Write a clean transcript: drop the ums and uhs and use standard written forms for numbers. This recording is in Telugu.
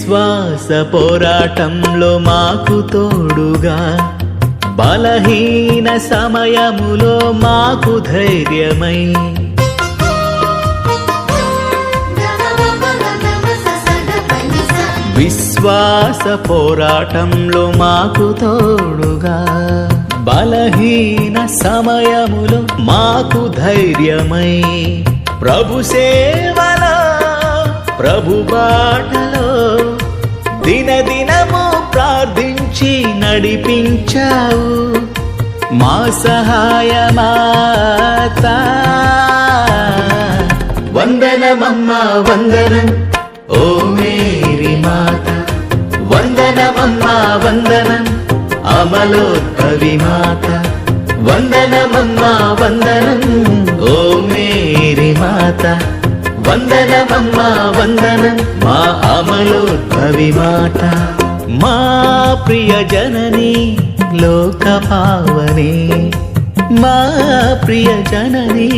విశ్వాస పోరాటంలో మాకు తోడుగా, బలహీన సమయములో మాకు ధైర్యమై, విశ్వాస పోరాటంలో మాకు తోడుగా, బలహీన సమయములో మాకు ధైర్యమై, ప్రభు సేవలో ప్రభు బాటలో దినదినము ప్రార్థించి నడిపించావు మా సహాయమాత. వందనమమ్మా వందనం ఓ మేరీ మాత, వందనమమ్మా వందనం అమలోద్భవి మాత, వందనమమ్మా వందనం ఓ మేరీ మాత, వందనమమ్మా వందనం మా అమలోద్భవి మాత. మా ప్రియ జనని లోక పావని, మా ప్రియ జనని